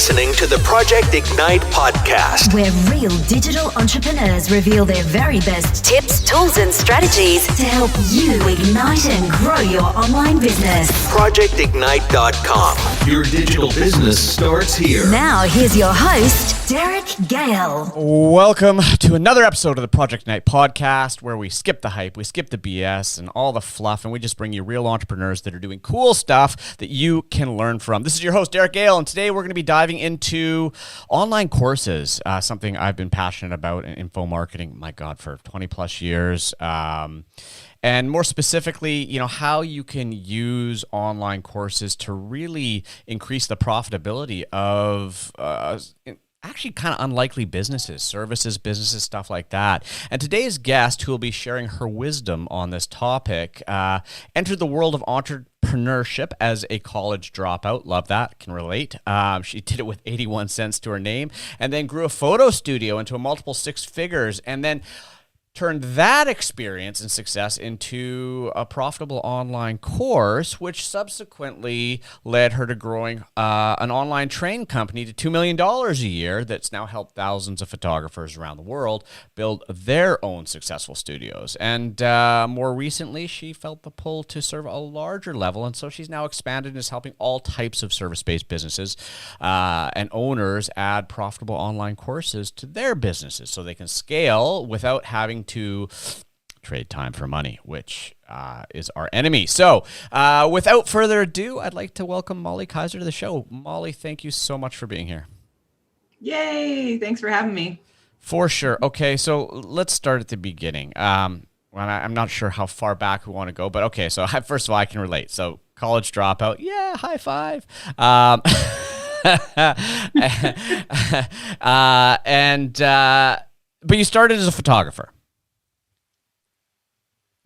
listening to the Project Ignite podcast, where real digital entrepreneurs reveal their very best tips, tools, and strategies to help you ignite and grow your online business. ProjectIgnite.com. Your digital business starts here. Now, here's your host, Derek Gale. Welcome to another episode of the Project Ignite podcast, where we skip the hype, we skip the BS and all the fluff, and we just bring you real entrepreneurs that are doing cool stuff that you can learn from. This is your host, Derek Gale, and today we're going to be diving into online courses, something I've been passionate about in info marketing, my God, for 20 plus years. And more specifically, how you can use online courses to really increase the profitability of actually kind of unlikely businesses, services, businesses, stuff like that. And today's guest, who will be sharing her wisdom on this topic, entered the world of entrepreneurship as a college dropout. Love that. Can relate. She did it with 81 cents to her name, and then grew a photo studio into a multiple six figures, and then turned that experience and success into a profitable online course, which subsequently led her to growing an online training company to $2 million a year that's now helped thousands of photographers around the world build their own successful studios. And more recently, she felt the pull to serve a larger level, and so she's now expanded and is helping all types of service-based businesses and owners add profitable online courses to their businesses so they can scale without having to trade time for money, which is our enemy. So without further ado, I'd like to welcome Molly Kaiser to the show. Molly, thank you so much for being here. Yay. Thanks for having me. For sure. Okay, so let's start at the beginning. Well, I'm not sure how far back we want to go, but okay, so first of all, I can relate. So college dropout, yeah, high five. But you started as a photographer.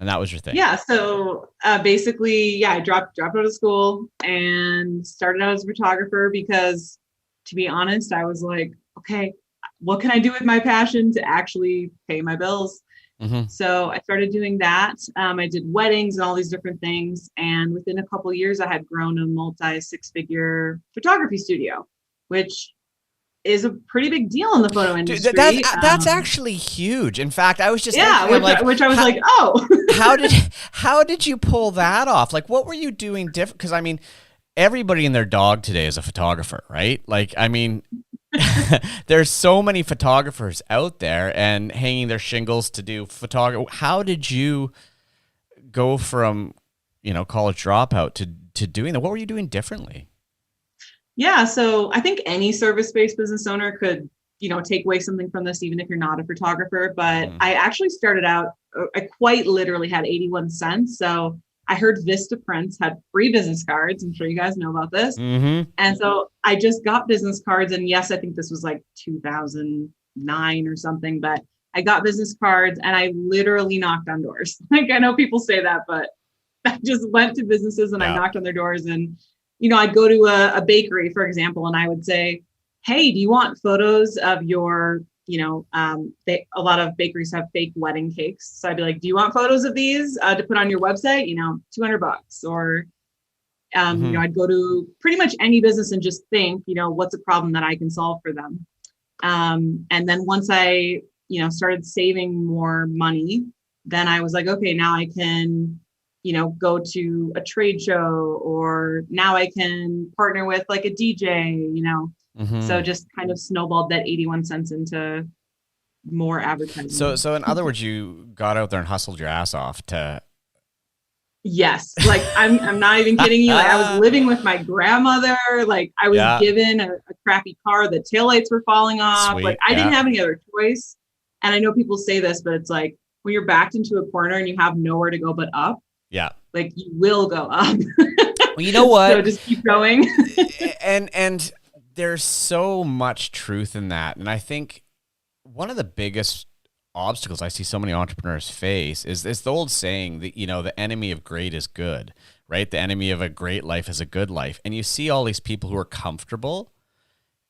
And that was your thing. Yeah. So basically, I dropped out of school and started out as a photographer because, to be honest, I was like, okay, what can I do with my passion to actually pay my bills? Mm-hmm. So I started doing that. I did weddings and all these different things. And within a couple of years, I had grown a multi-six-figure photography studio, which is a pretty big deal in the photo industry. Dude, that's actually huge. In fact, I was just which I was like, oh, how did you pull that off? Like, what were you doing different? Because I mean, everybody and their dog today is a photographer, right? Like, I mean, there's so many photographers out there and hanging their shingles to do photography. How did you go from college dropout to doing that? What were you doing differently? Yeah, so I think any service-based business owner could, take away something from this, even if you're not a photographer. But I actually started out, I quite literally had 81 cents. So I heard Vista Prints had free business cards. I'm sure you guys know about this. Mm-hmm. And so I just got business cards. And yes, I think this was like 2009 or something, but I got business cards and I literally knocked on doors. Like, I know people say that, but I just went to businesses and I knocked on their doors. And I'd go to a bakery, for example, and I would say, hey, do you want photos of your, a lot of bakeries have fake wedding cakes. So I'd be like, do you want photos of these to put on your website? $200. Or, I'd go to pretty much any business and just think, what's a problem that I can solve for them? And then once I, started saving more money, then I was like, okay, now I can go to a trade show, or now I can partner with like a DJ, So just kind of snowballed that 81 cents into more advertising. So in other words, you got out there and hustled your ass off to. Yes. Like I'm not even kidding you. Like, I was living with my grandmother. Like I was given a crappy car. The taillights were falling off. Sweet. Like I didn't have any other choice. And I know people say this, but it's like when you're backed into a corner and you have nowhere to go but up. Yeah. Like you will go up. Well, you know what? So just keep going. and there's so much truth in that. And I think one of the biggest obstacles I see so many entrepreneurs face is the old saying that, the enemy of great is good, right? The enemy of a great life is a good life. And you see all these people who are comfortable,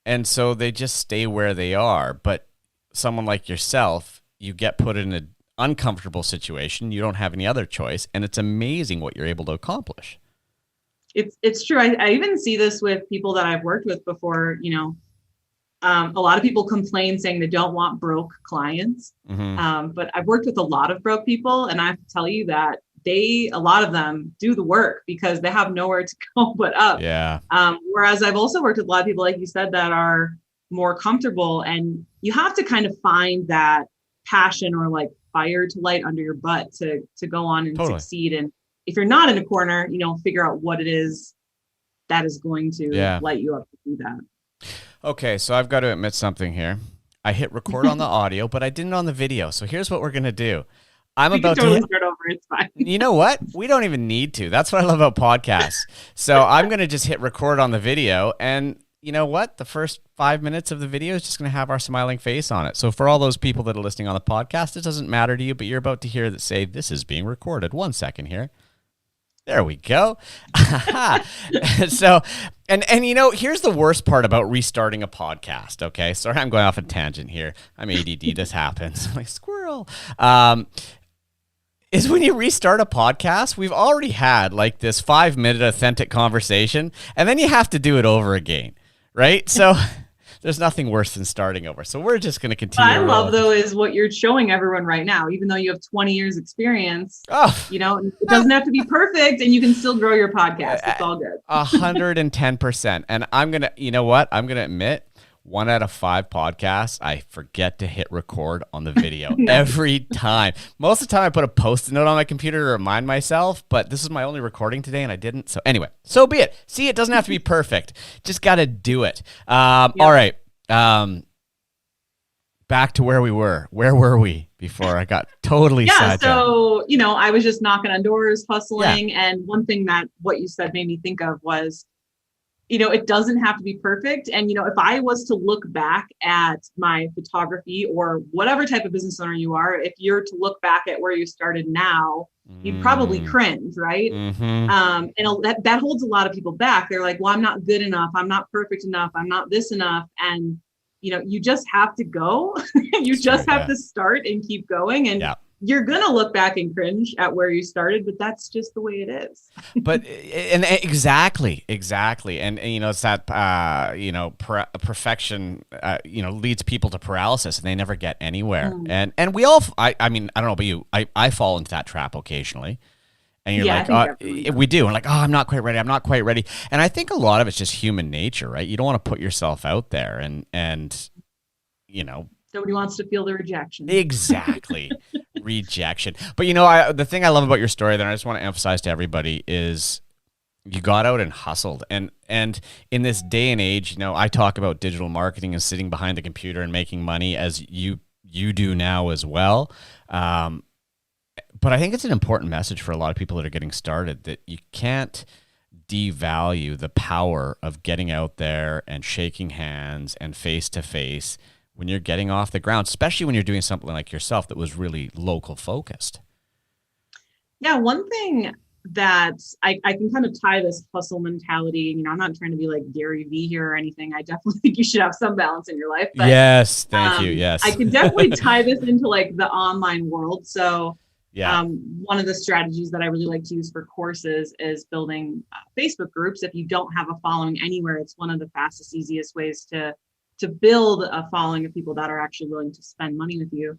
and so they just stay where they are. But someone like yourself, you get put in an uncomfortable situation. You don't have any other choice. And it's amazing what you're able to accomplish. It's true. I even see this with people that I've worked with before. A lot of people complain saying they don't want broke clients. But I've worked with a lot of broke people, and I have to tell you that a lot of them do the work because they have nowhere to go but up. Yeah. Whereas I've also worked with a lot of people, like you said, that are more comfortable, and you have to kind of find that passion or like fire to light under your butt to go on and succeed. And if you're not in a corner, figure out what it is that is going to light you up to do that. Okay, so I've got to admit something here. I hit record on the audio, but I didn't on the video. So here's what we're going to do. I'm about to start over. It's fine. You know what? We don't even need to. That's what I love about podcasts. So I'm going to just hit record on the video, and you know what? The first 5 minutes of the video is just going to have our smiling face on it. So for all those people that are listening on the podcast, it doesn't matter to you, but you're about to hear that say, this is being recorded. 1 second here. There we go. So, and here's the worst part about restarting a podcast. Okay. Sorry, I'm going off a tangent here. I'm ADD. This happens. I'm like, squirrel. Is when you restart a podcast, we've already had like this 5-minute authentic conversation, and then you have to do it over again. Right. So there's nothing worse than starting over. So we're just going to continue. What I love though is what you're showing everyone right now, even though you have 20 years experience, it doesn't have to be perfect, and you can still grow your podcast. It's all good. 110%. And I'm going to, you know what? I'm going to admit 1 out of 5 podcasts, I forget to hit record on the video every time. Most of the time I put a Post-it note on my computer to remind myself, but this is my only recording today and I didn't. So anyway, so be it. See, it doesn't have to be perfect. Just got to do it. All right. Back to where we were. Where were we before I got totally sidetracked? So, I was just knocking on doors, hustling. Yeah. And one thing that what you said made me think of was, it doesn't have to be perfect. And, if I was to look back at my photography or whatever type of business owner you are, if you're to look back at where you started now, you'd probably cringe, right? And that holds a lot of people back. They're like, well, I'm not good enough. I'm not perfect enough. I'm not this enough. And, you just have to go. You just have to start and keep going. And you're going to look back and cringe at where you started, but that's just the way it is. But, and exactly. And it's that, perfection, leads people to paralysis and they never get anywhere. And we all, I mean, I don't know about you, I fall into that trap occasionally. And you're like, we do. And like, I'm not quite ready. I'm not quite ready. And I think a lot of it's just human nature, right? You don't want to put yourself out there and nobody wants to feel the rejection. Exactly. Rejection. But the thing I love about your story that I just want to emphasize to everybody is you got out and hustled. And in this day and age, I talk about digital marketing and sitting behind the computer and making money as you do now as well. But I think it's an important message for a lot of people that are getting started that you can't devalue the power of getting out there and shaking hands and face to face when you're getting off the ground, especially when you're doing something like yourself that was really local focused. Yeah, one thing that I can kind of tie this hustle mentality, I'm not trying to be like Gary Vee here or anything. I definitely think you should have some balance in your life. But, yes, thank you. Yes. I can definitely tie this into like the online world. So one of the strategies that I really like to use for courses is building Facebook groups. If you don't have a following anywhere, it's one of the fastest, easiest ways to build a following of people that are actually willing to spend money with you.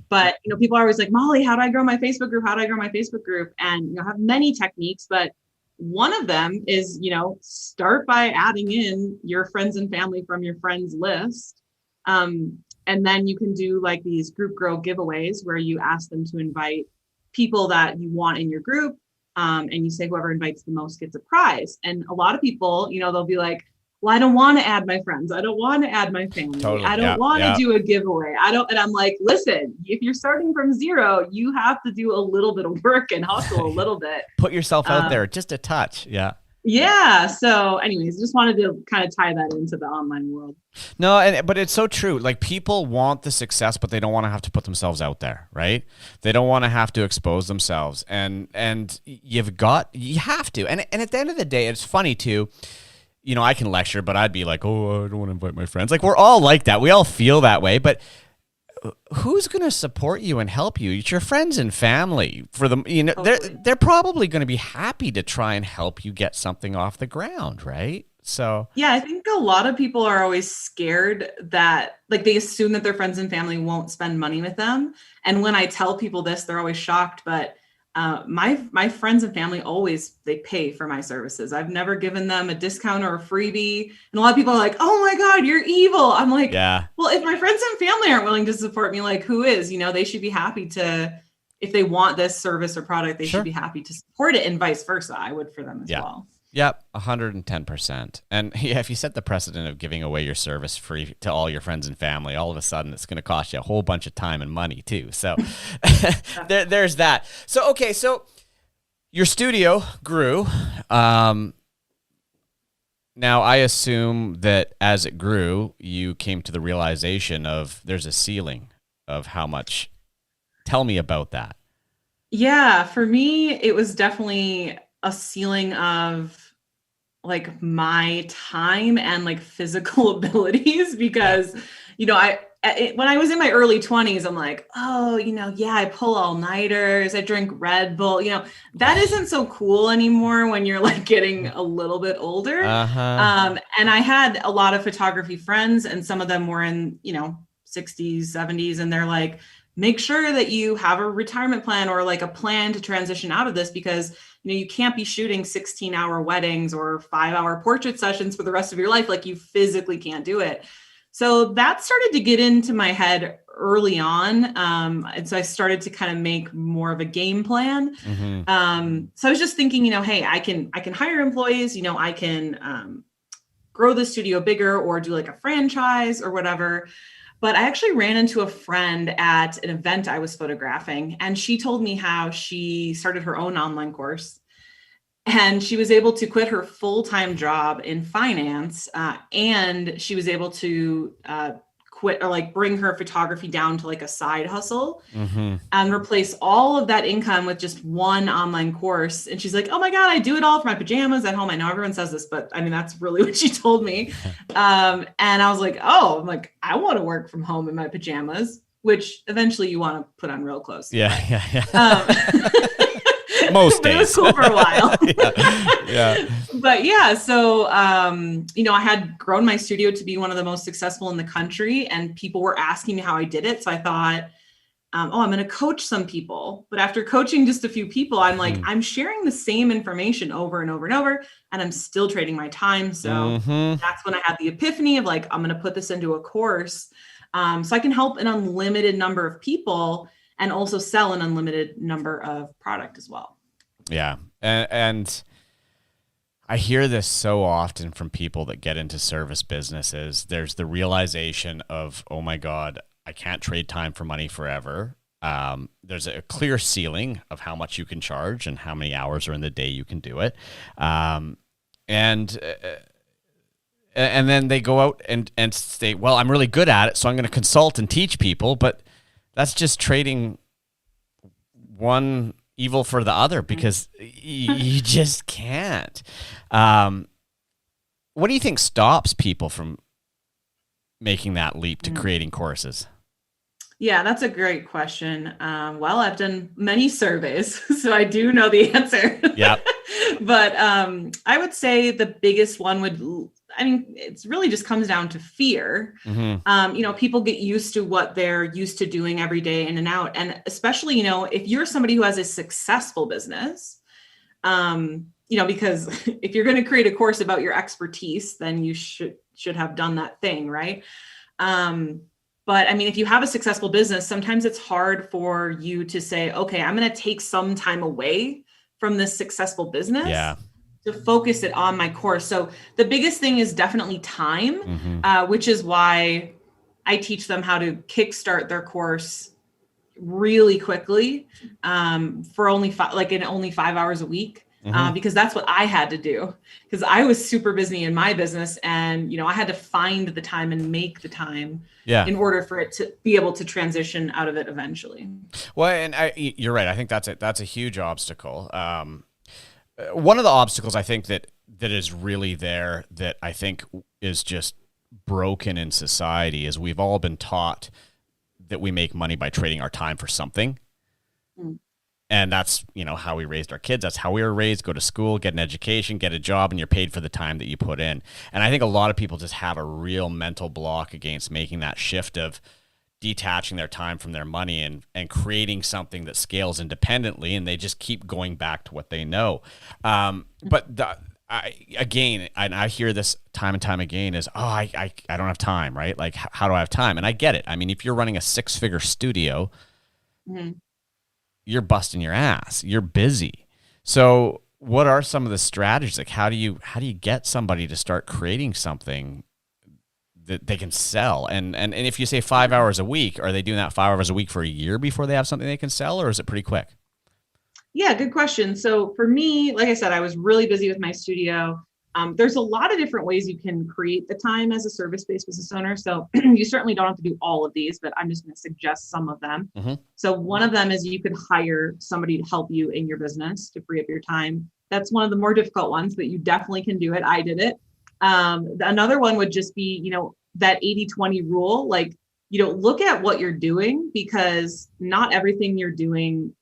But, people are always like, Molly, how do I grow my Facebook group? How do I grow my Facebook group? And have many techniques, but one of them is, start by adding in your friends and family from your friends list. And then you can do like these group grow giveaways where you ask them to invite people that you want in your group. And you say, whoever invites the most gets a prize. And a lot of people, they'll be like, well, I don't want to add my friends. I don't want to add my family. Totally. I don't want to do a giveaway. And I'm like, listen, if you're starting from zero, you have to do a little bit of work and hustle a little bit. Put yourself out there just a touch. Yeah. Yeah. So anyways, just wanted to kind of tie that into the online world. No, but it's so true. Like people want the success, but they don't want to have to put themselves out there, right? They don't want to have to expose themselves. And you have to. And at the end of the day, it's funny too. I can lecture, but I'd be like, oh, I don't want to invite my friends. Like we're all like that. We all feel that way. But who's going to support you and help you? It's your friends and family. For them, Totally. they're probably going to be happy to try and help you get something off the ground, right? So Yeah, I think a lot of people are always scared that, like, they assume that their friends and family won't spend money with them. And when I tell people this, they're always shocked. But my friends and family they pay for my services. I've never given them a discount or a freebie. And a lot of people are like, "Oh my God, you're evil." I'm like, yeah, well, if my friends and family aren't willing to support me, like, who is? They should be happy to, if they want this service or product, they Sure. should be happy to support it, and vice versa. I would for them as well. Yep, 110%. And yeah, if you set the precedent of giving away your service free to all your friends and family, all of a sudden it's going to cost you a whole bunch of time and money too. So there's that. So, okay, so your studio grew. Now, I assume that as it grew, you came to the realization of there's a ceiling of how much. Tell me about that. Yeah, for me, it was definitely a ceiling of like my time and like physical abilities because, when I was in my early 20s, I'm like, oh, yeah, I pull all-nighters, I drink Red Bull, that isn't so cool anymore when you're like getting a little bit older. And I had a lot of photography friends, and some of them were in, 60s, 70s, and they're like, make sure that you have a retirement plan or like a plan to transition out of this because, you can't be shooting 16-hour weddings or 5-hour portrait sessions for the rest of your life. Like, you physically can't do it. So that started to get into my head early on. And so I started to kind of make more of a game plan. So I was just thinking, hey, I can hire employees, I can grow the studio bigger or do like a franchise or whatever. But I actually ran into a friend at an event I was photographing, and she told me how she started her own online course, and she was able to quit her full-time job in finance, and she was able to quit or like bring her photography down to like a side hustle and replace all of that income with just one online course. And she's like, oh my God, I do it all for my pajamas at home. I know everyone says this, but I mean, that's really what she told me. And I was like, I want to work from home in my pajamas, which eventually you want to put on real clothes. Yeah. Most days. It was cool for a while. yeah. But yeah, so, I had grown my studio to be one of the most successful in the country, and people were asking me how I did it. So I thought, I'm going to coach some people. But after coaching just a few people, I'm like, I'm sharing the same information over and over and over, and I'm still trading my time. So that's when I had the epiphany of like, I'm going to put this into a course so I can help an unlimited number of people and also sell an unlimited number of product as well. Yeah. And I hear this so often from people that get into service businesses. There's the realization of, oh my God, I can't trade time for money forever. There's a clear ceiling of how much you can charge and how many hours are in the day you can do it. And then they go out and say, well, I'm really good at it, so I'm going to consult and teach people. But that's just trading one evil for the other because you just can't. What do you think stops people from making that leap to creating courses? Yeah, that's a great question. Well, I've done many surveys, so I do know the answer. Yeah. But I would say the biggest one it really just comes down to fear. People get used to what they're used to doing every day in and out. And especially, if you're somebody who has a successful business, because if you're going to create a course about your expertise, then you should have done that thing, right? But I mean, if you have a successful business, sometimes it's hard for you to say, okay, I'm going to take some time away from this successful business to focus it on my course. So the biggest thing is definitely time, which is why I teach them how to kickstart their course really quickly for only 5 hours a week. Because that's what I had to do because I was super busy in my business and, I had to find the time and make the time in order for it to be able to transition out of it eventually. Well, and you're right. I think that's a huge obstacle. One of the obstacles I think that is really there that I think is just broken in society is we've all been taught that we make money by trading our time for something. And that's, how we raised our kids. That's how we were raised. Go to school, get an education, get a job, and you're paid for the time that you put in. And I think a lot of people just have a real mental block against making that shift of detaching their time from their money and creating something that scales independently, and they just keep going back to what they know. But I hear this time and time again is, I don't have time, right? Like, how do I have time? And I get it. I mean, if you're running a 6-figure studio, you're busting your ass. You're busy. So what are some of the strategies? Like, how do you get somebody to start creating something that they can sell? And if you say 5 hours a week, are they doing that 5 hours a week for a year before they have something they can sell, or is it pretty quick? Yeah, good question. So for me, like I said, I was really busy with my studio. There's a lot of different ways you can create the time as a service-based business owner. So you certainly don't have to do all of these, but I'm just going to suggest some of them. So one of them is you could hire somebody to help you in your business to free up your time. That's one of the more difficult ones, but you definitely can do it. I did it. Another one would just be, that 80-20 rule. Like, look at what you're doing, because not everything you're doing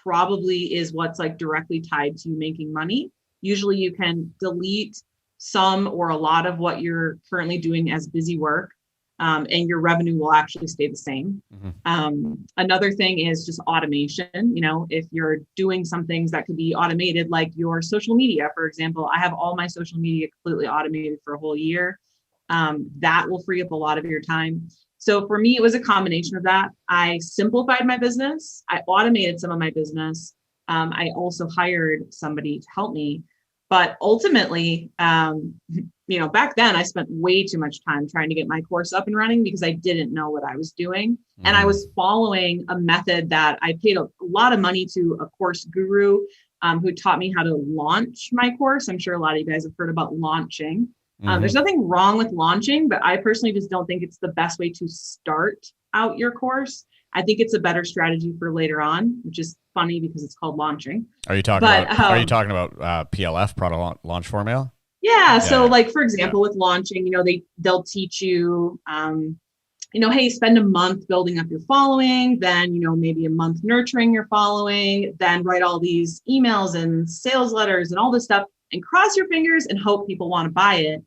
probably is what's like directly tied to you making money. Usually you can delete some or a lot of what you're currently doing as busy work, and your revenue will actually stay the same. Another thing is just automation. If you're doing some things that could be automated, like your social media, for example, I have all my social media completely automated for a whole year. That will free up a lot of your time. So for me, it was a combination of that. I simplified my business. I automated some of my business. I also hired somebody to help me. But ultimately, back then I spent way too much time trying to get my course up and running because I didn't know what I was doing. And I was following a method that I paid a lot of money to a course guru who taught me how to launch my course. I'm sure a lot of you guys have heard about launching. There's nothing wrong with launching, but I personally just don't think it's the best way to start out your course. I think it's a better strategy for later on, which is funny because it's called launching. Are you talking about PLF, product launch formula? Yeah. So like, for example, with launching, they'll teach you, hey, spend a month building up your following, then, maybe a month nurturing your following, then write all these emails and sales letters and all this stuff and cross your fingers and hope people want to buy it.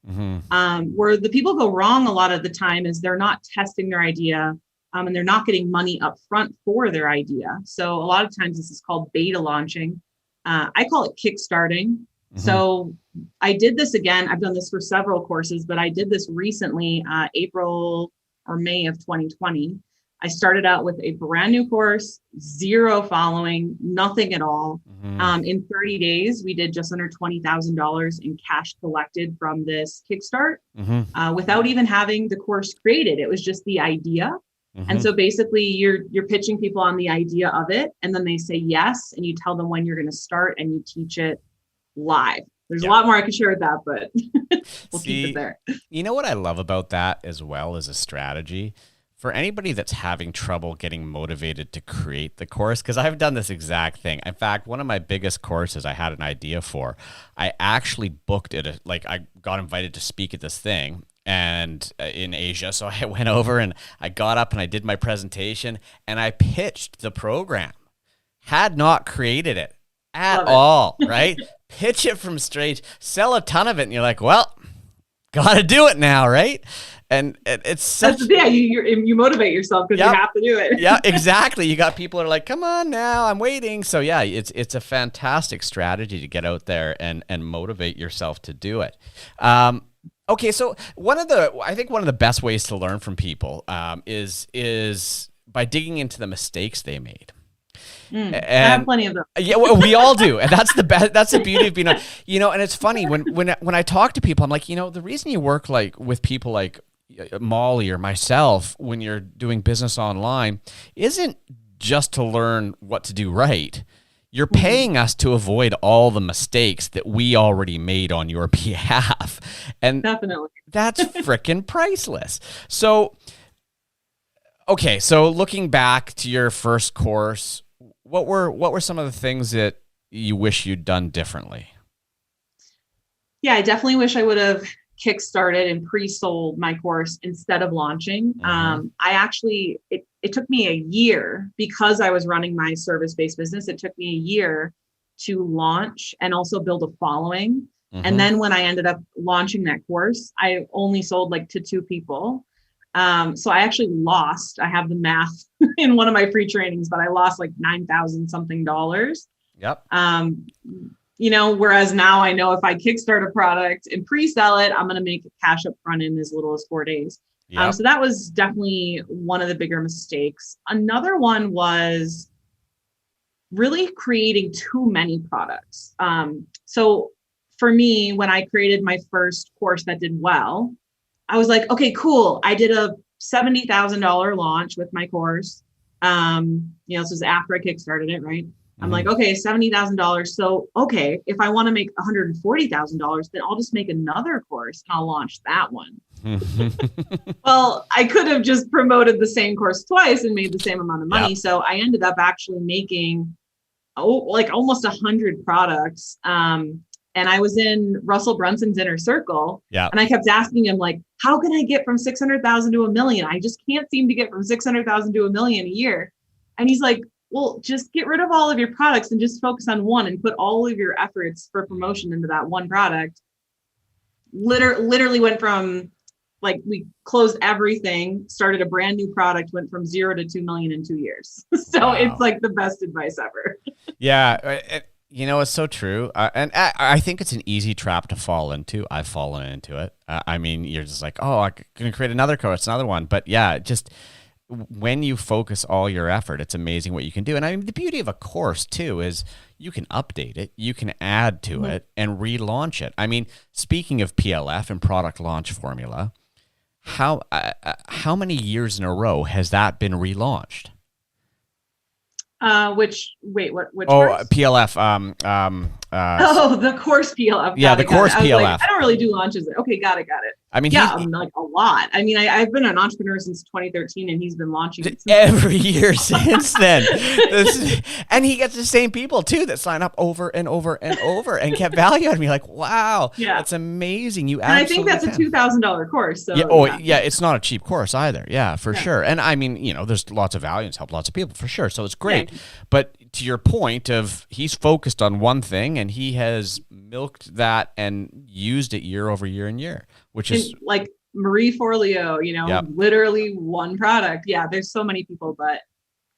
Where the people go wrong a lot of the time is they're not testing their idea. And they're not getting money up front for their idea. So a lot of times this is called beta launching. I call it kickstarting. So I did this again. I've done this for several courses, but I did this recently, April or May of 2020. I started out with a brand new course, 0 following, nothing at all. In 30 days, we did just under $20,000 in cash collected from this Kickstart without even having the course created. It was just the idea. And so basically you're pitching people on the idea of it, and then they say yes, and you tell them when you're going to start and you teach it live. There's a lot more I could share with that, but we'll keep it there. You know what I love about that as well as a strategy? For anybody that's having trouble getting motivated to create the course, because I've done this exact thing. In fact, one of my biggest courses I had an idea for, I actually booked it. I got invited to speak at this thing and in Asia. So I went over and I got up and I did my presentation and I pitched the program. Had not created it at all, right? Pitch it from stage, sell a ton of it, and you're like, well, got to do it now, right? And it's such... you motivate yourself because you have to do it. Yeah, exactly. You got people that are like, come on now, I'm waiting. So yeah, it's a fantastic strategy to get out there and motivate yourself to do it. Okay, so I think one of the best ways to learn from people is by digging into the mistakes they made. I have plenty of them. Yeah, well, we all do, and that's the best. That's the beauty of being, And it's funny when I talk to people, I'm like, the reason you work with people like Molly or myself when you're doing business online isn't just to learn what to do right. You're paying us to avoid all the mistakes that we already made on your behalf. And definitely, that's freaking priceless. So, okay. So looking back to your first course, what were some of the things that you wish you'd done differently? Yeah, I definitely wish I would have kickstarted and pre-sold my course instead of launching. it took me a year because I was running my service-based business. It took me a year to launch and also build a following. Mm-hmm. And then when I ended up launching that course, I only sold like to 2 people. So I actually lost, I have the math in one of my free trainings, but I lost like $9,000 something dollars. Yep. Whereas now I know if I kickstart a product and pre-sell it, I'm going to make cash up front in as little as 4 days. Yep. So that was definitely one of the bigger mistakes. Another one was really creating too many products. So for me, when I created my first course that did well, I was like, okay, cool. I did a $70,000 launch with my course. This was after I kickstarted it, right? I'm like, okay, $70,000. So, okay, if I want to make $140,000, then I'll just make another course and I'll launch that one. Well, I could have just promoted the same course twice and made the same amount of money. Yep. So I ended up actually making almost 100 products. And I was in Russell Brunson's inner circle. Yeah. And I kept asking him, like, how can I get from 600,000 to $1 million? I just can't seem to get from 600,000 to $1 million a year. And he's like, well, just get rid of all of your products and just focus on one and put all of your efforts for promotion into that one product. Literally went from, like, we closed everything, started a brand new product, went from 0 to 2 million in 2 years. So Wow. It's like the best advice ever. Yeah. It's so true. And I think it's an easy trap to fall into. I've fallen into it. You're just like, oh, I'm going to create another course, another one. But yeah, just when you focus all your effort, it's amazing what you can do. And the beauty of a course too is you can update it, you can add to it and relaunch it. Speaking of PLF and product launch formula, how many years in a row has that been relaunched? Which Oh, course? PLF. The course PLF. Yeah, the course I was PLF. like, I don't really do launches. Okay, got it. Like a lot. I've been an entrepreneur since 2013, and he's been launching it every year since then. And he gets the same people too that sign up over and over and over and get value out of me. Like, wow, that's amazing. And I think that's a $2,000 course. So it's not a cheap course either. Yeah, for sure. And there's lots of value and it's helped lots of people for sure. So it's great. Yeah. But to your point of he's focused on one thing and he has milked that and used it year over year and year, which is like Marie Forleo, literally one product. Yeah, there's so many people, but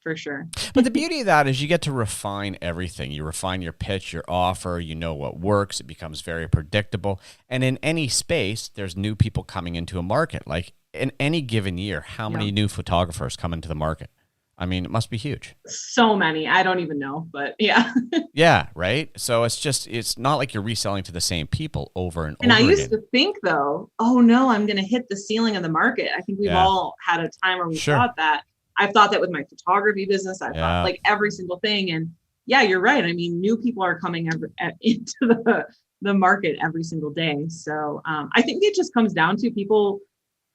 for sure. But the beauty of that is you get to refine everything. You refine your pitch, your offer, you know what works. It becomes very predictable. And in any space, there's new people coming into a market. Like in any given year, how many new photographers come into the market? It must be huge. So many. I don't even know, but yeah. Yeah, right? So it's not like you're reselling to the same people over and over again. And I used to think, though, oh no, I'm going to hit the ceiling of the market. I think we've all had a time where we thought that. I've thought that with my photography business. I've thought like every single thing. And yeah, you're right. New people are coming into the market every single day. So I think it just comes down to people.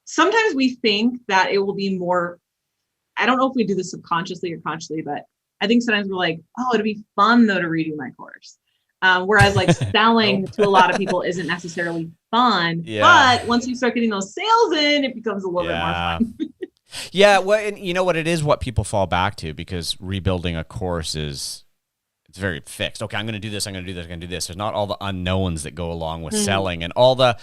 Sometimes we think that it will be more, I don't know if we do this subconsciously or consciously, but I think sometimes we're like, oh, it'd be fun though to redo my course. Whereas like selling to a lot of people isn't necessarily fun, but once you start getting those sales in, it becomes a little bit more fun. Yeah. Well, and you know what it is, what people fall back to, because rebuilding a course it's very fixed. Okay, I'm going to do this. I'm going to do this. I'm going to do this. There's not all the unknowns that go along with selling and all the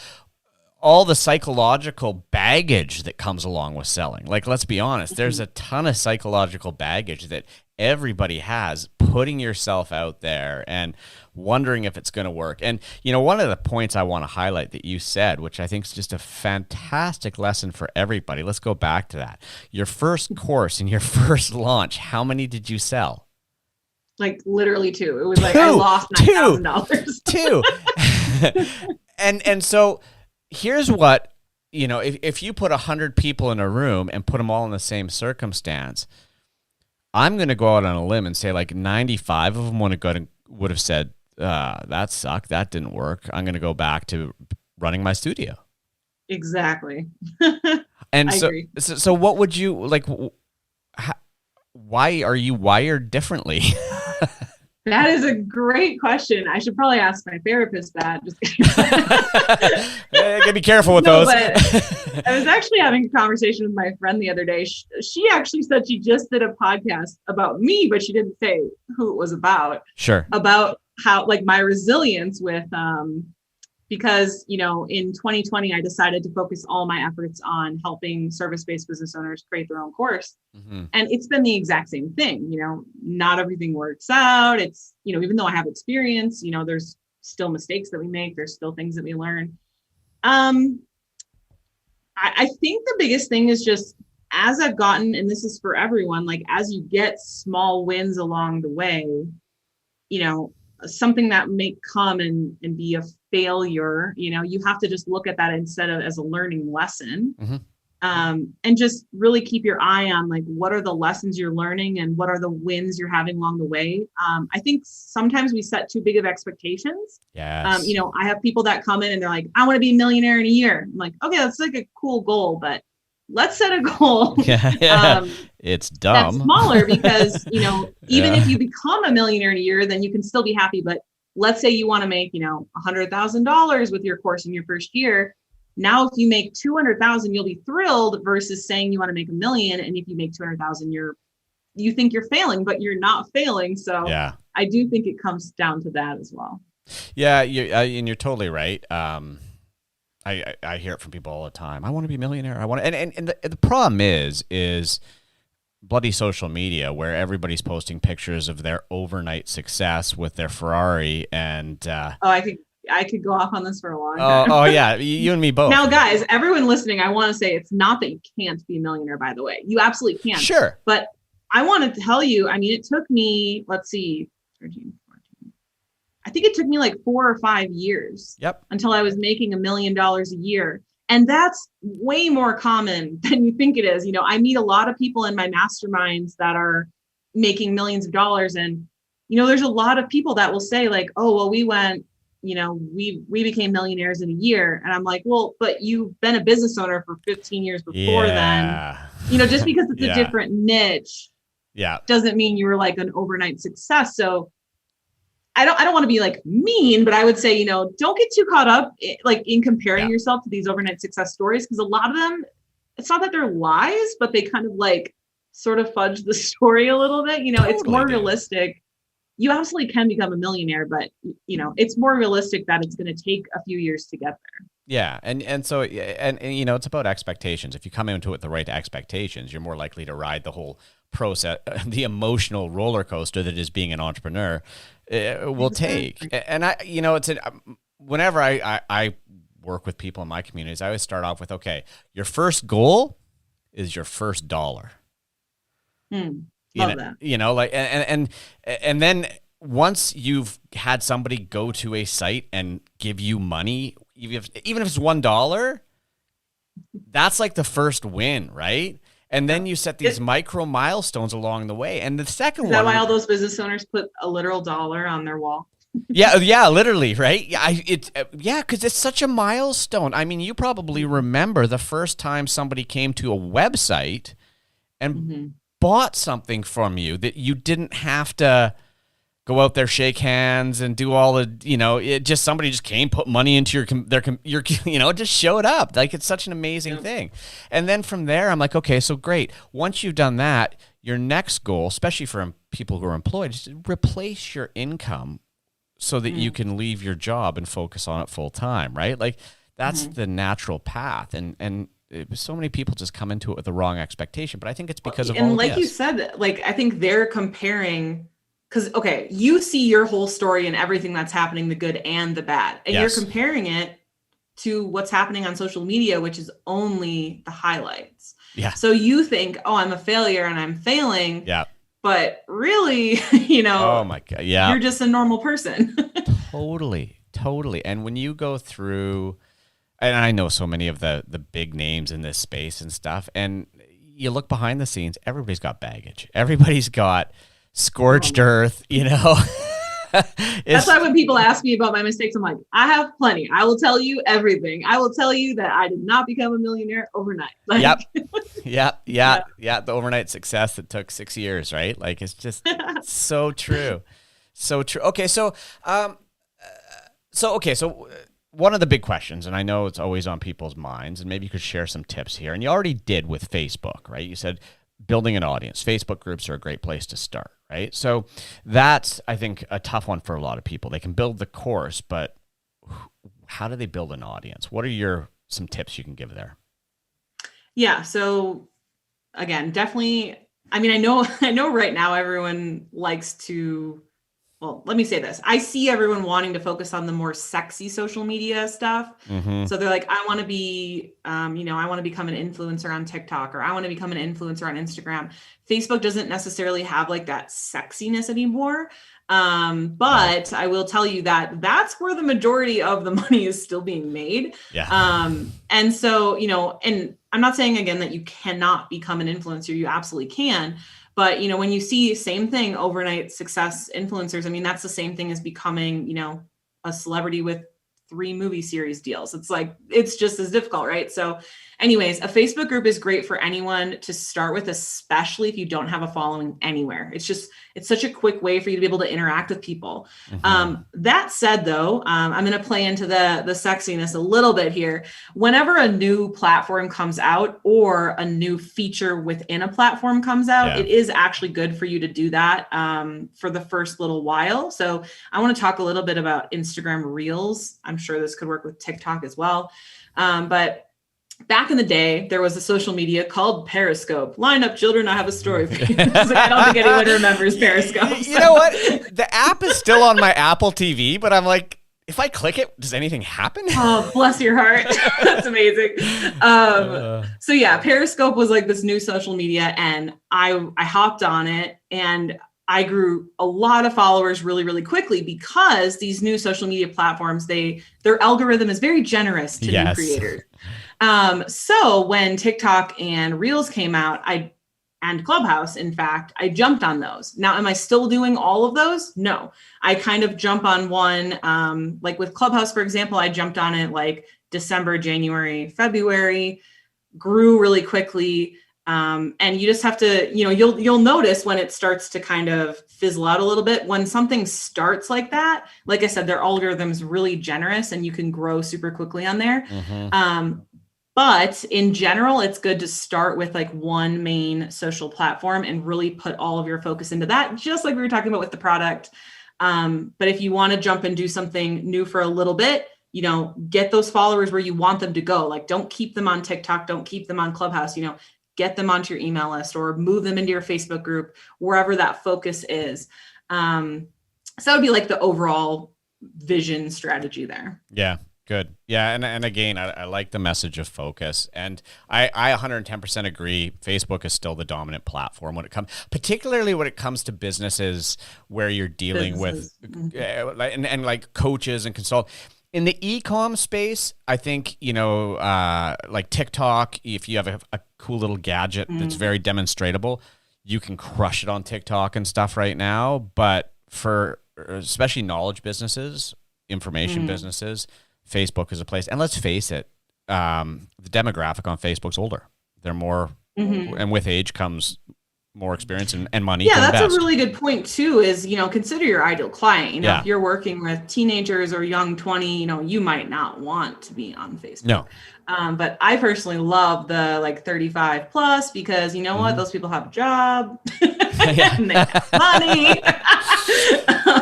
psychological baggage that comes along with selling. Like, let's be honest, there's a ton of psychological baggage that everybody has, putting yourself out there and wondering if it's going to work. And, one of the points I want to highlight that you said, which I think is just a fantastic lesson for everybody. Let's go back to that. Your first course and your first launch, how many did you sell? Like literally 2. It was like I lost $9,000. 2. And so here's what, if you put 100 people in a room and put them all in the same circumstance, I'm going to go out on a limb and say like 95 of them would have said, that sucked. That didn't work. I'm going to go back to running my studio. Exactly. And I agree. So what would you like? Why are you wired differently? That is a great question. I should probably ask my therapist that. Just Be careful with those. But I was actually having a conversation with my friend the other day. She actually said she just did a podcast about me, but she didn't say who it was about. Sure. About how, like, my resilience with, because, in 2020, I decided to focus all my efforts on helping service-based business owners create their own course. Mm-hmm. And it's been the exact same thing. Not everything works out. It's, even though I have experience, there's still mistakes that we make. There's still things that we learn. I think the biggest thing is just, as I've gotten, and this is for everyone, like, as you get small wins along the way, something that may come and be a failure, you have to just look at that instead of as a learning lesson. Mm-hmm. And just really keep your eye on, like, what are the lessons you're learning and what are the wins you're having along the way. I think sometimes we set too big of expectations. Yes. I have people that come in and they're like, I want to be a millionaire in a year. I'm like, okay, that's like a cool goal, but let's set a goal. Yeah. It's dumb. That's smaller because, even if you become a millionaire in a year, then you can still be happy. But let's say you want to make, $100,000 with your course in your first year. Now, if you make 200,000, you'll be thrilled versus saying you want to make $1 million. And if you make 200,000, you think you're failing, but you're not failing. So yeah. I do think it comes down to that as well. Yeah. And you're totally right. I hear it from people all the time. I want to be a millionaire. I want to, and the problem is bloody social media, where everybody's posting pictures of their overnight success with their Ferrari and I could go off on this for a long time. Oh yeah, you and me both. Now, guys, everyone listening, I want to say it's not that you can't be a millionaire, by the way. You absolutely can. Sure. But I want to tell you, it took me, let's see, 13, 14. I think it took me like 4 or 5 years. Yep. Until I was making $1 million a year. And that's way more common than you think it is. I meet a lot of people in my masterminds that are making millions of dollars. And, there's a lot of people that will say, like, oh, well, we went, we became millionaires in a year. And I'm like, well, but you've been a business owner for 15 years before then. Just because it's a different niche doesn't mean you were like an overnight success. So I don't want to be like mean, but I would say, don't get too caught up in comparing yourself to these overnight success stories. Because a lot of them, it's not that they're lies, but they kind of like sort of fudge the story a little bit. Totally, it's more realistic. You absolutely can become a millionaire, but it's more realistic that it's going to take a few years to get there. Yeah. And so, it's about expectations. If you come into it with the right expectations, you're more likely to ride the whole process, the emotional roller coaster that is being an entrepreneur will take. And whenever I work with people in my communities, I always start off with, okay, your first goal is your first dollar. Love that. And then once you've had somebody go to a site and give you money, even if it's $1, that's like the first win, right? And then you set these micro milestones along the way. And the second one, is that why all those business owners put a literal dollar on their wall? Yeah, literally, right? Because it's such a milestone. You probably remember the first time somebody came to a website and bought something from you that you didn't have to go out there, shake hands, and do all the, somebody just came, put money into your just showed up. Like, it's such an amazing thing. And then from there, I'm like, okay, so great. Once you've done that, your next goal, especially for people who are employed, is to replace your income so that you can leave your job and focus on it full time, right? Like, that's the natural path. And so many people just come into it with the wrong expectation, but I think it's because of all and like this. You said, like, I think they're comparing, because, okay, you see your whole story and everything that's happening, the good and the bad, and you're comparing it to what's happening on social media, which is only the highlights. Yeah. So you think, oh, I'm a failure and I'm failing. Yeah. But really, oh my God, yeah, you're just a normal person. Totally. And when you go through, and I know so many of the big names in this space and stuff, and you look behind the scenes, everybody's got baggage. Everybody's got scorched earth, That's why when people ask me about my mistakes, I'm like, I have plenty. I will tell you everything. I will tell you that I did not become a millionaire overnight. Yep. The overnight success that took 6 years, right? Like, it's just so true. So true. Okay, so one of the big questions, and I know it's always on people's minds, and maybe you could share some tips here. And you already did with Facebook, right? You said building an audience. Facebook groups are a great place to start, right? So that's, I think, a tough one for a lot of people. They can build the course, but how do they build an audience? What are some tips you can give there? Yeah. So again, definitely. I mean, I know right now everyone likes to, well, let me say this. I see everyone wanting to focus on the more sexy social media stuff. Mm-hmm. So they're like, I want to be, I want to become an influencer on TikTok, or I want to become an influencer on Instagram. Facebook doesn't necessarily have like that sexiness anymore. But I will tell you that that's where the majority of the money is still being made. Yeah. And so, and I'm not saying again that you cannot become an influencer. You absolutely can. But, when you see same thing, overnight success influencers, I mean, that's the same thing as becoming, a celebrity with 3 movie series deals. It's like, it's just as difficult, right? So anyways, a Facebook group is great for anyone to start with, especially if you don't have a following anywhere. It's such a quick way for you to be able to interact with people. Mm-hmm. That said, though, I'm going to play into the sexiness a little bit here. Whenever a new platform comes out or a new feature within a platform comes out, It is actually good for you to do that for the first little while. So I want to talk a little bit about Instagram Reels. I'm sure this could work with TikTok as well. But back in the day, there was a social media called Periscope. Line up, children, I have a story for you. I don't think anyone remembers Periscope. You know what? The app is still on my Apple TV, but I'm like, if I click it, does anything happen? Oh, bless your heart. That's amazing. So yeah, Periscope was like this new social media, and I hopped on it, and I grew a lot of followers really, really quickly because these new social media platforms, their algorithm is very generous to new creators. So when TikTok and Reels came out, and Clubhouse, in fact, I jumped on those. Now, am I still doing all of those? No, I kind of jump on one, like with Clubhouse, for example, I jumped on it like December, January, February, grew really quickly. And you just have to, you'll notice when it starts to kind of fizzle out a little bit. When something starts like that, like I said, their algorithm is really generous and you can grow super quickly on there. Mm-hmm. But in general, it's good to start with like one main social platform and really put all of your focus into that, just like we were talking about with the product. But if you want to jump and do something new for a little bit, get those followers where you want them to go. Like, don't keep them on TikTok, don't keep them on Clubhouse, get them onto your email list or move them into your Facebook group, wherever that focus is. So that would be like the overall vision strategy there. Yeah. Good. Yeah. And again, I like the message of focus, and I 110% agree. Facebook is still the dominant platform particularly when it comes to businesses where you're dealing with and like coaches and consult. In the e-com space, I think, like TikTok, if you have a cool little gadget that's very demonstratable, you can crush it on TikTok and stuff right now. But for especially knowledge businesses, information businesses, Facebook is a place. And let's face it, the demographic on Facebook's older. They're more, and with age comes more experience and money. Yeah, that's a really good point too, is, consider your ideal client. If you're working with teenagers or young 20, you might not want to be on Facebook. No. But I personally love the like 35 plus because what? Those people have a job and they have money.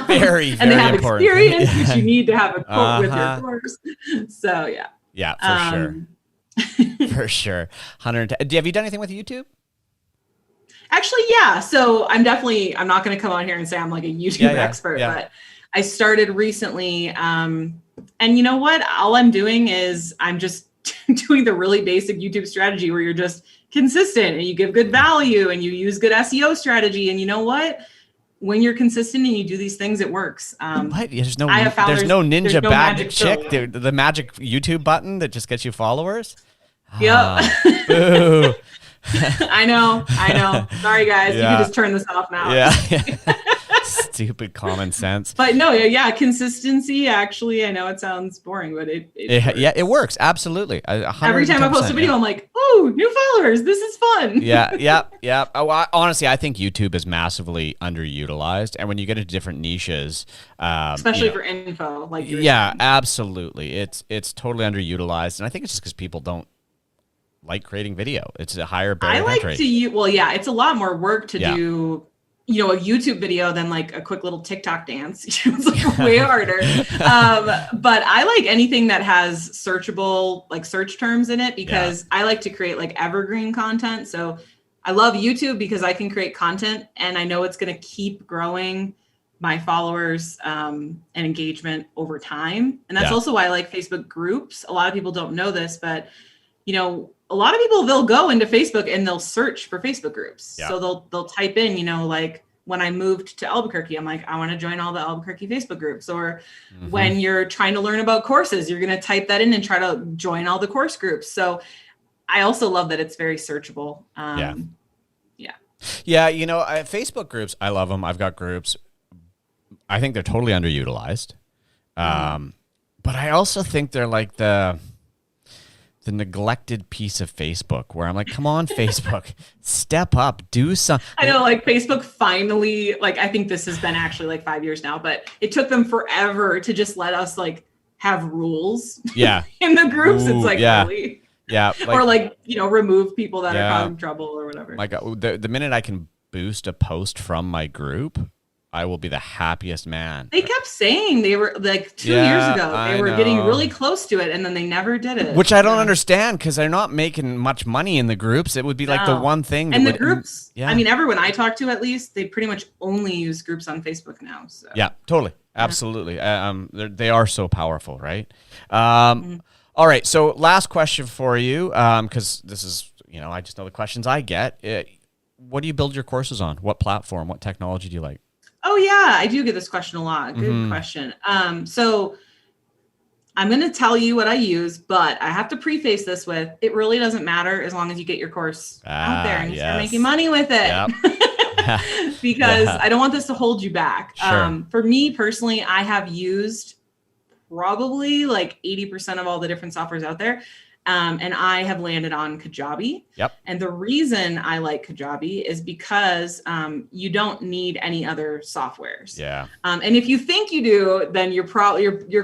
Very, and they have important. Experience, which you need to have a quote with your course. So yeah. Yeah, for sure. For sure. 110. Have you done anything with YouTube? Actually, yeah. So I'm not going to come on here and say I'm like a YouTube expert, but I started recently. And you know what? All I'm doing is I'm just doing the really basic YouTube strategy where you're just consistent and you give good value and you use good SEO strategy. And you know what? When you're consistent and you do these things, it works. There's no ninja bag chick, the magic YouTube button that just gets you followers. Yep. Boo. I know. Sorry, guys. You can just turn this off now. Yeah. Stupid common sense. But no, yeah, consistency. Actually, I know it sounds boring, but it works. Yeah, it works absolutely. Every time I post a video, I'm like, "Oh, new followers! This is fun." Yeah. Oh, honestly, I think YouTube is massively underutilized, and when you get into different niches, especially for info, like you were saying. absolutely, it's totally underutilized, and I think it's just because people don't like creating video. It's a higher barrier to entry. Well, yeah, it's a lot more work to do, a YouTube video than like a quick little TikTok dance. It's like way harder. But I like anything that has searchable, like search terms in it, because I like to create like evergreen content. So I love YouTube because I can create content and I know it's going to keep growing my followers and engagement over time. And that's also why I like Facebook groups. A lot of people don't know this, but a lot of people, they'll go into Facebook and they'll search for Facebook groups. Yeah. So they'll type in, like when I moved to Albuquerque, I'm like, I want to join all the Albuquerque Facebook groups. Or when you're trying to learn about courses, you're going to type that in and try to join all the course groups. So I also love that it's very searchable. Facebook groups, I love them. I've got groups. I think they're totally underutilized. But I also think they're like the neglected piece of Facebook where I'm like, come on, Facebook, step up, do something. I know, like Facebook finally, like, I think this has been actually like 5 years now, but it took them forever to just let us like have rules in the groups. It's like, really? Yeah. Or like, remove people that are causing trouble or whatever. Like the minute I can boost a post from my group, I will be the happiest man. They kept saying they were like 2 years ago, they were getting really close to it and then they never did it. Which I don't understand because they're not making much money in the groups. It would be like the one thing. And the groups, I mean, everyone I talk to at least, they pretty much only use groups on Facebook now. So. Yeah, totally. Absolutely. They are so powerful, right? All right. So last question for you, because this is, I just know the questions I get. What do you build your courses on? What platform? What technology do you like? Oh yeah, I do get this question a lot. Good question. So I'm going to tell you what I use, but I have to preface this with, it really doesn't matter as long as you get your course out there and you start making money with it. Yep. Because I don't want this to hold you back. Sure. For me personally, I have used probably like 80% of all the different softwares out there. And I have landed on Kajabi. Yep. And the reason I like Kajabi is because you don't need any other softwares. Yeah. And if you think you do, then your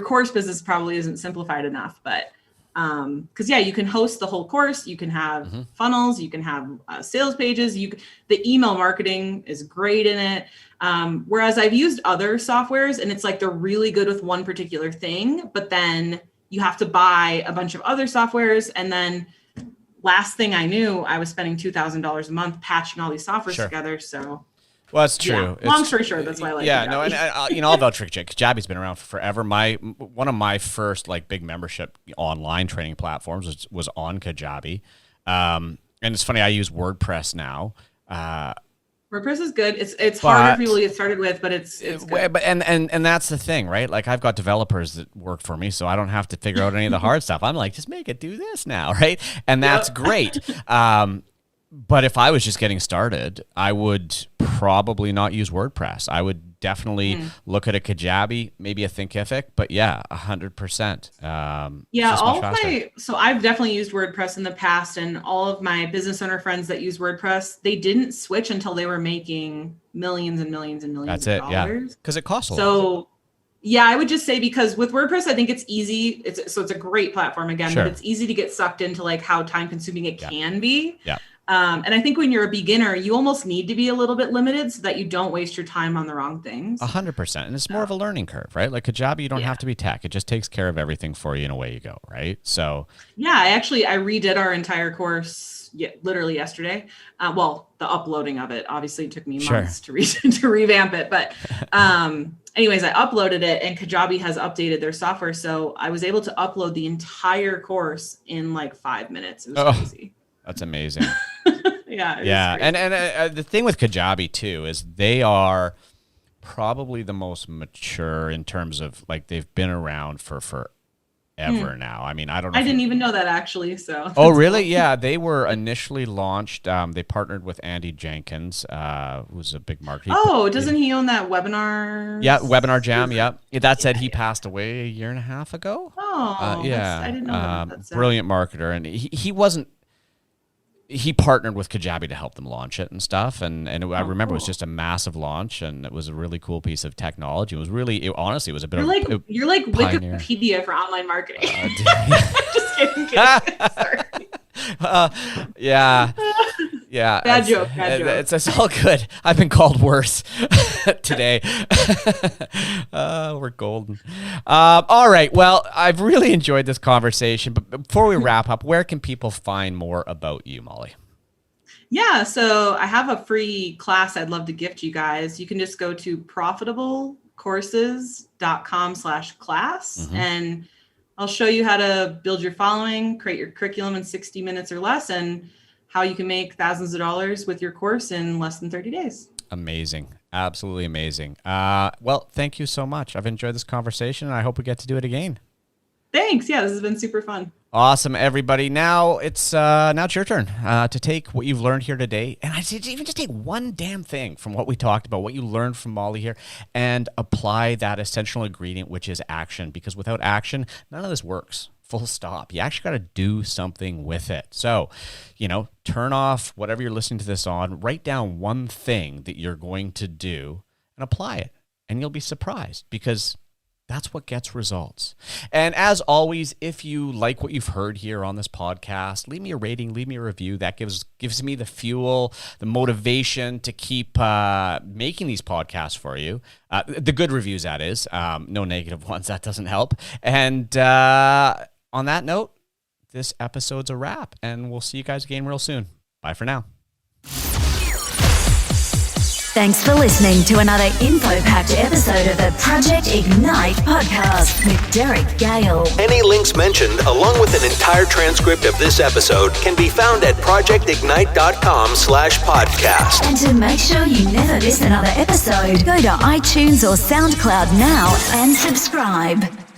course business probably isn't simplified enough. But because you can host the whole course, you can have funnels, you can have sales pages. The email marketing is great in it. Whereas I've used other softwares, and it's like they're really good with one particular thing, but then you have to buy a bunch of other softwares. And then last thing I knew, I was spending $2,000 a month patching all these softwares together. So, well, that's true. Yeah. Long story short, that's why I like Kajabi. No, and I'll vouch for Kajabi's been around for forever. One of my first like big membership online training platforms was on Kajabi. And it's funny, I use WordPress now. WordPress is good. It's harder for people to get started with, but it's good. But and that's the thing, right? Like I've got developers that work for me, so I don't have to figure out any of the hard stuff. I'm like, just make it do this now, right? And that's great. But if I was just getting started, I would probably not use WordPress. I would definitely look at a Kajabi, maybe a Thinkific, but 100%. So I've definitely used WordPress in the past, and all of my business owner friends that use WordPress, they didn't switch until they were making millions and millions and millions of dollars. That's it, yeah. Because it costs a lot. So I would just say, because with WordPress, I think it's easy. It's a great platform again, but it's easy to get sucked into like how time consuming it can be. Yeah. And I think when you're a beginner, you almost need to be a little bit limited so that you don't waste your time on the wrong things. 100%. And it's more of a learning curve, right? Like Kajabi, you don't have to be tech. It just takes care of everything for you and away you go, right? So I redid our entire course literally yesterday. The uploading of it. Obviously it took me months to revamp it. But anyways, I uploaded it and Kajabi has updated their software. So I was able to upload the entire course in like 5 minutes. It was crazy. That's amazing. Yeah. And the thing with Kajabi too is they are probably the most mature in terms of like they've been around for ever now. I mean, I don't know. I didn't even know that actually. So. Oh, really? Yeah, they were initially launched. They partnered with Andy Jenkins, who's a big marketer. Oh, doesn't he own that webinar? Yeah, Webinar Jam. Yeah. That said, he passed away a year and a half ago. Oh, yeah. I didn't know that. Brilliant marketer, and he wasn't. He partnered with Kajabi to help them launch it and stuff, and I remember it was just a massive launch, and it was a really cool piece of technology. It was really, honestly, it was a bit you're like pioneer. Wikipedia for online marketing. Just kidding. Sorry. Yeah. Bad joke. It's all good. I've been called worse today. We're golden. All right. Well, I've really enjoyed this conversation. But before we wrap up, where can people find more about you, Molly? Yeah. So I have a free class I'd love to gift you guys. You can just go to profitablecourses.com/class and I'll show you how to build your following, create your curriculum in 60 minutes or less, and how you can make thousands of dollars with your course in less than 30 days. Amazing. Absolutely amazing. Well, thank you so much. I've enjoyed this conversation, and I hope we get to do it again. Thanks. Yeah, this has been super fun. Awesome, everybody. Now it's your turn to take what you've learned here today, and I say even just take one damn thing from what we talked about, what you learned from Molly here, and apply that essential ingredient, which is action. Because without action, none of this works. Full stop. You actually got to do something with it. So, turn off whatever you're listening to this on. Write down one thing that you're going to do and apply it, and you'll be surprised because that's what gets results. And as always, if you like what you've heard here on this podcast, leave me a rating, leave me a review. That gives me the fuel, the motivation to keep making these podcasts for you. The good reviews, that is. No negative ones. That doesn't help. And on that note, this episode's a wrap, and we'll see you guys again real soon. Bye for now. Thanks for listening to another info-packed episode of the Project Ignite podcast with Derek Gale. Any links mentioned, along with an entire transcript of this episode, can be found at projectignite.com/podcast. And to make sure you never miss another episode, go to iTunes or SoundCloud now and subscribe.